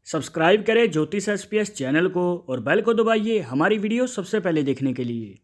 Subscribe करें ज्योतिष SPS channel को और बेल को दबाइए हमारी वीडियो सबसे पहले देखने के लिए।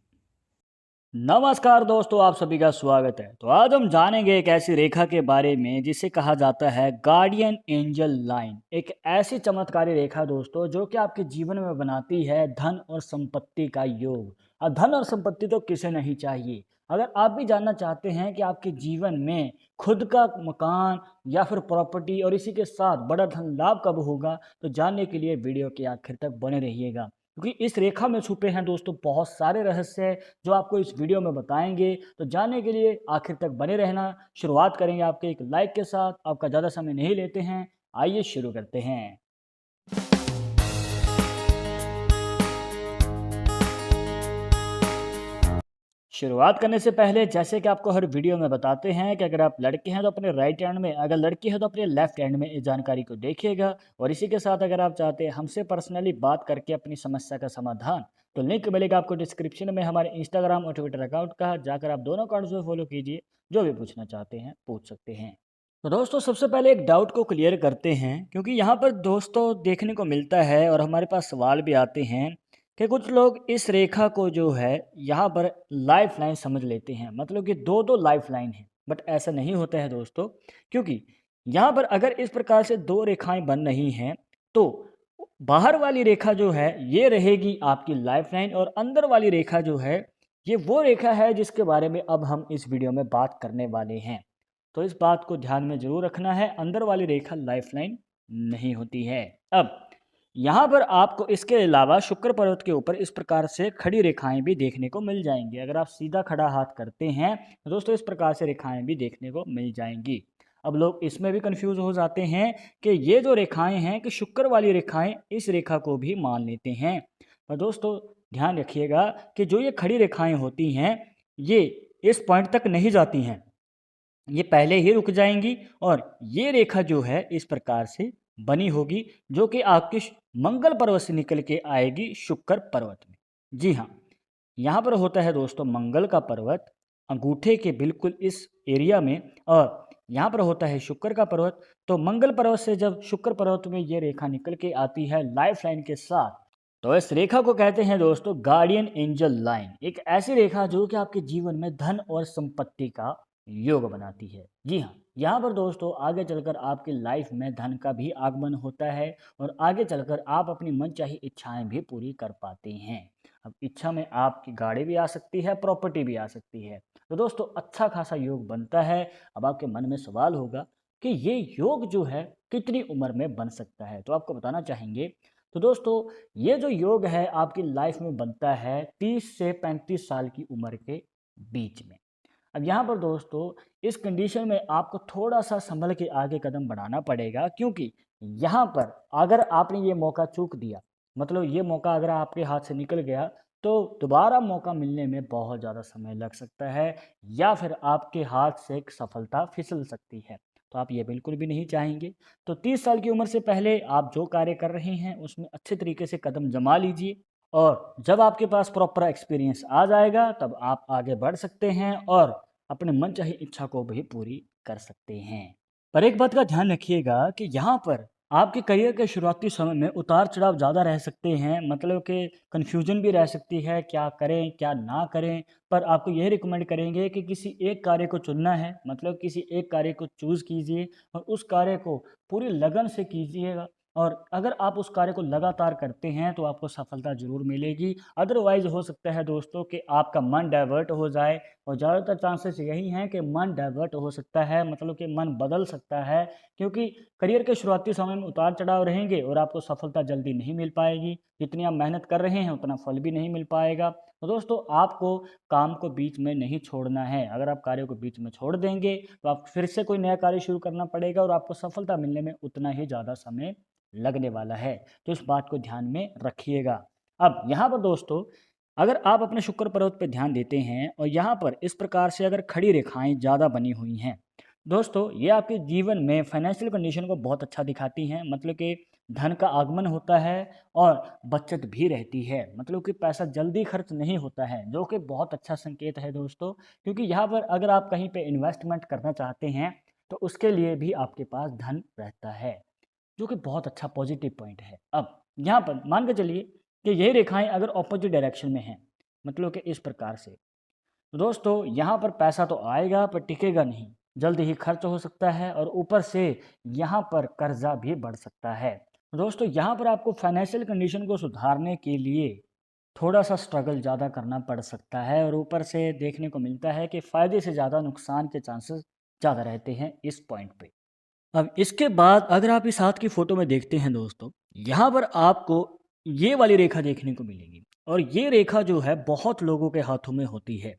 नमस्कार दोस्तों, आप सभी का स्वागत है। तो आज हम जानेंगे एक ऐसी रेखा के बारे में जिसे कहा जाता है गार्डियन एंजल लाइन। एक ऐसी चमत्कारी रेखा दोस्तों जो कि आपके जीवन में बनाती है धन और संपत्ति का योग। और धन और संपत्ति तो किसे नहीं चाहिए। अगर आप भी जानना चाहते हैं कि आपके जीवन में खुद का मकान या फिर प्रॉपर्टी और इसी के साथ बड़ा धन लाभ कब होगा, तो जानने के लिए वीडियो के आखिर तक बने रहिएगा, क्योंकि इस रेखा में छुपे हैं दोस्तों बहुत सारे रहस्य जो आपको इस वीडियो में बताएंगे। तो जानने के लिए आखिर तक बने रहना। शुरुआत करेंगे आपके एक लाइक के साथ। आपका ज़्यादा समय नहीं लेते हैं, आइए शुरू करते हैं। शुरुआत करने से पहले जैसे कि आपको हर वीडियो में बताते हैं कि अगर आप लड़के हैं तो अपने राइट हैंड में, अगर लड़की है तो अपने लेफ्ट हैंड में इस जानकारी को देखिएगा। और इसी के साथ अगर आप चाहते हैं हमसे पर्सनली बात करके अपनी समस्या का समाधान, तो लिंक मिलेगा आपको डिस्क्रिप्शन में हमारे इंस्टाग्राम और ट्विटर अकाउंट का। जाकर आप दोनों अकाउंट्स में फॉलो कीजिए, जो भी पूछना चाहते हैं पूछ सकते हैं। तो दोस्तों सबसे पहले एक डाउट को क्लियर करते हैं, क्योंकि यहाँ पर दोस्तों देखने को मिलता है और हमारे पास सवाल भी आते हैं कि कुछ लोग इस रेखा को जो है यहाँ पर लाइफ लाइन समझ लेते हैं, मतलब कि दो दो लाइफ लाइन है। बट ऐसा नहीं होता है दोस्तों, क्योंकि यहाँ पर अगर इस प्रकार से दो रेखाएं बन रही हैं तो बाहर वाली रेखा जो है ये रहेगी आपकी लाइफ लाइन, और अंदर वाली रेखा जो है ये वो रेखा है जिसके बारे में अब हम इस वीडियो में बात करने वाले हैं। तो इस बात को ध्यान में जरूर रखना है, अंदर वाली रेखा लाइफ लाइन नहीं होती है। अब यहाँ पर आपको इसके अलावा शुक्र पर्वत के ऊपर इस प्रकार से खड़ी रेखाएं भी देखने को मिल जाएंगी। अगर आप सीधा खड़ा हाथ करते हैं तो दोस्तों इस प्रकार से रेखाएं भी देखने को मिल जाएंगी। अब लोग इसमें भी कंफ्यूज हो जाते हैं कि ये जो रेखाएं हैं कि शुक्र वाली रेखाएं इस रेखा को भी मान लेते हैं। पर दोस्तों ध्यान रखिएगा कि जो ये खड़ी रेखाएं होती हैं ये इस पॉइंट तक नहीं जाती हैं, ये पहले ही रुक जाएंगी। और ये रेखा जो है इस प्रकार से बनी होगी जो कि आपके मंगल पर्वत से निकल के आएगी शुक्र पर्वत में। जी हाँ, यहाँ पर होता है दोस्तों मंगल का पर्वत अंगूठे के बिल्कुल इस एरिया में, और यहाँ पर होता है शुक्र का पर्वत। तो मंगल पर्वत से जब शुक्र पर्वत में ये रेखा निकल के आती है लाइफ लाइन के साथ, तो इस रेखा को कहते हैं दोस्तों गार्डियन एंजल लाइन। एक ऐसी रेखा जो कि आपके जीवन में धन और संपत्ति का योग बनाती है। जी हाँ, यहाँ पर दोस्तों आगे चलकर आपकी लाइफ में धन का भी आगमन होता है और आगे चलकर आप अपनी मनचाही इच्छाएं भी पूरी कर पाते हैं। अब इच्छा में आपकी गाड़ी भी आ सकती है, प्रॉपर्टी भी आ सकती है। तो दोस्तों अच्छा खासा योग बनता है। अब आपके मन में सवाल होगा कि ये योग जो है कितनी उम्र में बन सकता है, तो आपको बताना चाहेंगे। तो दोस्तों ये जो योग है आपकी लाइफ में बनता है 30 से 35 साल की उम्र के बीच में। अब यहाँ पर दोस्तों इस कंडीशन में आपको थोड़ा सा संभल के आगे कदम बढ़ाना पड़ेगा, क्योंकि यहाँ पर अगर आपने ये मौका चूक दिया, मतलब ये मौका अगर आपके हाथ से निकल गया, तो दोबारा मौका मिलने में बहुत ज़्यादा समय लग सकता है, या फिर आपके हाथ से एक सफलता फिसल सकती है। तो आप ये बिल्कुल भी नहीं चाहेंगे। तो 30 साल की उम्र से पहले आप जो कार्य कर रहे हैं उसमें अच्छे तरीके से कदम जमा लीजिए, और जब आपके पास प्रॉपर एक्सपीरियंस आ जाएगा तब आप आगे बढ़ सकते हैं और अपने मनचाही इच्छा को भी पूरी कर सकते हैं। पर एक बात का ध्यान रखिएगा कि यहाँ पर आपके करियर के शुरुआती समय में उतार चढ़ाव ज़्यादा रह सकते हैं, मतलब कि कन्फ्यूजन भी रह सकती है क्या करें क्या ना करें। पर आपको यही रिकमेंड करेंगे कि किसी एक कार्य को चुनना है, मतलब किसी एक कार्य को चूज़ कीजिए और उस कार्य को पूरी लगन से कीजिएगा। और अगर आप उस कार्य को लगातार करते हैं तो आपको सफलता ज़रूर मिलेगी। अदरवाइज़ हो सकता है दोस्तों कि आपका मन डाइवर्ट हो जाए, और ज़्यादातर चांसेस यही हैं कि मन डाइवर्ट हो सकता है, मतलब कि मन बदल सकता है, क्योंकि करियर के शुरुआती समय में उतार चढ़ाव रहेंगे और आपको सफलता जल्दी नहीं मिल पाएगी। जितनी आप मेहनत कर रहे हैं उतना फल भी नहीं मिल पाएगा। तो दोस्तों आपको काम को बीच में नहीं छोड़ना है। अगर आप कार्य को बीच में छोड़ देंगे तो आप फिर से कोई नया कार्य शुरू करना पड़ेगा और आपको सफलता मिलने में उतना ही ज़्यादा समय लगने वाला है। तो इस बात को ध्यान में रखिएगा। अब यहाँ पर दोस्तों अगर आप अपने शुक्र पर्वत पर ध्यान देते हैं और यहाँ पर इस प्रकार से अगर खड़ी रेखाएं ज़्यादा बनी हुई हैं दोस्तों, ये आपके जीवन में फाइनेंशियल कंडीशन को बहुत अच्छा दिखाती हैं, मतलब कि धन का आगमन होता है और बचत भी रहती है, मतलब कि पैसा जल्दी खर्च नहीं होता है, जो कि बहुत अच्छा संकेत है दोस्तों। क्योंकि यहाँ पर अगर आप कहीं पे इन्वेस्टमेंट करना चाहते हैं तो उसके लिए भी आपके पास धन रहता है। जो कि बहुत अच्छा पॉजिटिव पॉइंट है। अब यहाँ पर मान के चलिए कि यही रेखाएं अगर ऑपोजिट डायरेक्शन में हैं, मतलब कि इस प्रकार से, तो दोस्तों यहाँ पर पैसा तो आएगा पर टिकेगा नहीं, जल्द ही खर्च हो सकता है और ऊपर से यहाँ पर कर्जा भी बढ़ सकता है। तो दोस्तों यहाँ पर आपको फाइनेंशियल कंडीशन को सुधारने के लिए थोड़ा सा स्ट्रगल ज़्यादा करना पड़ सकता है और ऊपर से देखने को मिलता है कि फ़ायदे से ज़्यादा नुकसान के चांसेस ज़्यादा रहते हैं इस पॉइंट पे। अब इसके बाद अगर आप इस हाथ की फ़ोटो में देखते हैं दोस्तों, यहाँ पर आपको ये वाली रेखा देखने को मिलेगी और ये रेखा जो है बहुत लोगों के हाथों में होती है।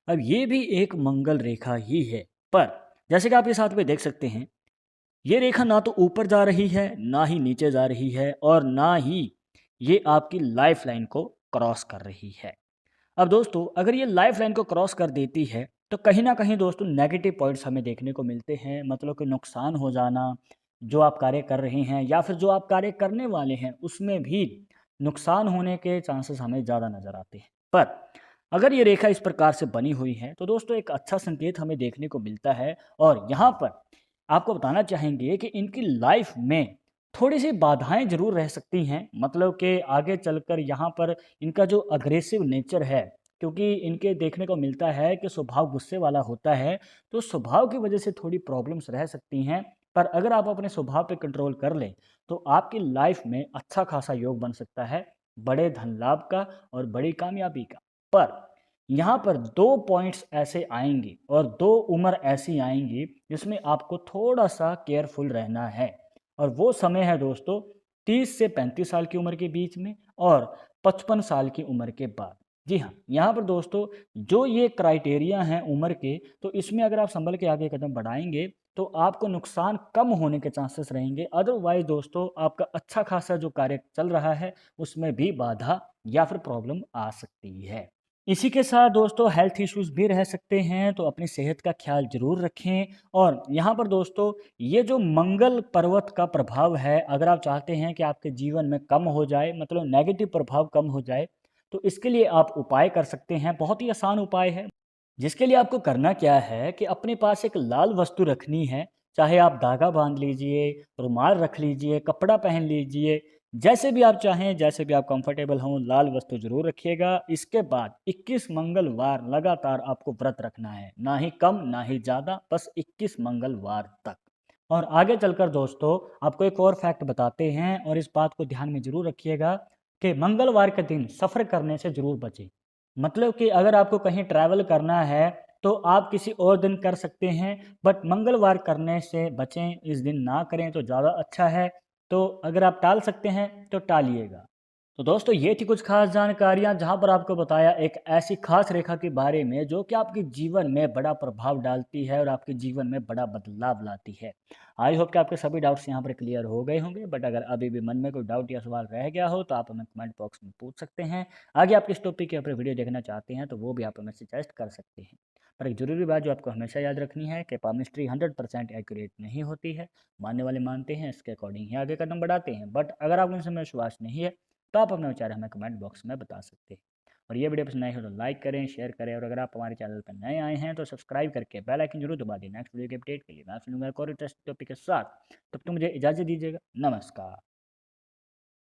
अब ये भी एक मंगल रेखा ही है, पर जैसे कि आप इस हाथ पे देख सकते हैं, ये रेखा ना तो ऊपर जा रही है, ना ही नीचे जा रही है और ना ही ये आपकी लाइफ लाइन को क्रॉस कर रही है। अब दोस्तों अगर ये लाइफ लाइन को क्रॉस कर देती है तो कहीं ना कहीं दोस्तों नेगेटिव पॉइंट्स हमें देखने को मिलते हैं, मतलब कि नुकसान हो जाना, जो आप कार्य कर रहे हैं या फिर जो आप कार्य करने वाले हैं उसमें भी नुकसान होने के चांसेस हमें ज़्यादा नज़र आते हैं। पर अगर ये रेखा इस प्रकार से बनी हुई है तो दोस्तों एक अच्छा संकेत हमें देखने को मिलता है और यहाँ पर आपको बताना चाहेंगे कि इनकी लाइफ में थोड़ी सी बाधाएं जरूर रह सकती हैं, मतलब कि आगे चलकर यहाँ पर इनका जो अग्रेसिव नेचर है, क्योंकि इनके देखने को मिलता है कि स्वभाव गुस्से वाला होता है, तो स्वभाव की वजह से थोड़ी प्रॉब्लम्स रह सकती हैं। पर अगर आप अपने स्वभाव पे कंट्रोल कर लें तो आपकी लाइफ में अच्छा खासा योग बन सकता है, बड़े धन लाभ का और बड़ी कामयाबी का। पर यहाँ पर दो पॉइंट्स ऐसे आएंगे और दो उम्र ऐसी आएंगी जिसमें आपको थोड़ा सा केयरफुल रहना है, और वो समय है दोस्तों 30 से 35 साल की उम्र के बीच में और 55 साल की उम्र के बाद। जी हाँ, यहाँ पर दोस्तों जो ये क्राइटेरिया हैं उम्र के, तो इसमें अगर आप संभल के आगे कदम बढ़ाएंगे तो आपको नुकसान कम होने के चांसेस रहेंगे। अदरवाइज दोस्तों आपका अच्छा खासा जो कार्य चल रहा है उसमें भी बाधा या फिर प्रॉब्लम आ सकती है। इसी के साथ दोस्तों हेल्थ इश्यूज भी रह सकते हैं, तो अपनी सेहत का ख्याल जरूर रखें। और यहाँ पर दोस्तों ये जो मंगल पर्वत का प्रभाव है, अगर आप चाहते हैं कि आपके जीवन में कम हो जाए, मतलब नेगेटिव प्रभाव कम हो जाए, तो इसके लिए आप उपाय कर सकते हैं। बहुत ही आसान उपाय है, जिसके लिए आपको करना क्या है कि अपने पास एक लाल वस्तु रखनी है। चाहे आप धागा बांध लीजिए, रुमाल रख लीजिए, कपड़ा पहन लीजिए, जैसे भी आप चाहें, जैसे भी आप कंफर्टेबल हों, लाल वस्तु जरूर रखिएगा। इसके बाद 21 मंगलवार लगातार आपको व्रत रखना है, ना ही कम ना ही ज़्यादा, बस 21 मंगलवार तक। और आगे चलकर दोस्तों आपको एक और फैक्ट बताते हैं और इस बात को ध्यान में जरूर रखिएगा कि मंगलवार के दिन सफ़र करने से जरूर बचें। मतलब कि अगर आपको कहीं ट्रैवल करना है तो आप किसी और दिन कर सकते हैं, बट मंगलवार करने से बचें, इस दिन ना करें तो ज़्यादा अच्छा है। तो अगर आप टाल सकते हैं तो टालिएगा। तो दोस्तों ये थी कुछ खास जानकारियां जहां पर आपको बताया एक ऐसी खास रेखा के बारे में जो कि आपके जीवन में बड़ा प्रभाव डालती है और आपके जीवन में बड़ा बदलाव लाती है। आई होप कि आपके सभी डाउट्स यहां पर क्लियर हो गए होंगे, बट अगर अभी भी मन में कोई डाउट या सवाल रह गया हो तो आप हमें कमेंट बॉक्स में पूछ सकते हैं। आगे आप किस टॉपिक के ऊपर वीडियो देखना चाहते हैं तो वो भी आप हमें सजेस्ट कर सकते हैं। पर एक ज़रूरी बात जो आपको हमेशा याद रखनी है कि पामिस्ट्री 100% एक्यूरेट नहीं होती है। मानने वाले मानते हैं, इसके अकॉर्डिंग ही आगे कदम बढ़ाते हैं, बट अगर आपको इनसे विश्वास नहीं है तो आप अपने विचार हमें कमेंट बॉक्स में बता सकते हैं। और ये वीडियो पसंद आई हो तो लाइक करें, शेयर करें, और अगर आप हमारे चैनल पर नए आए हैं तो सब्सक्राइब करके बेल आइकन जरूर दबा दें नेक्स्ट वीडियो के अपडेट के लिए। मैं सुनूंगा एक और इंटरेस्टिंग टॉपिक के साथ, तब तो मुझे इजाज़त दीजिएगा। नमस्कार।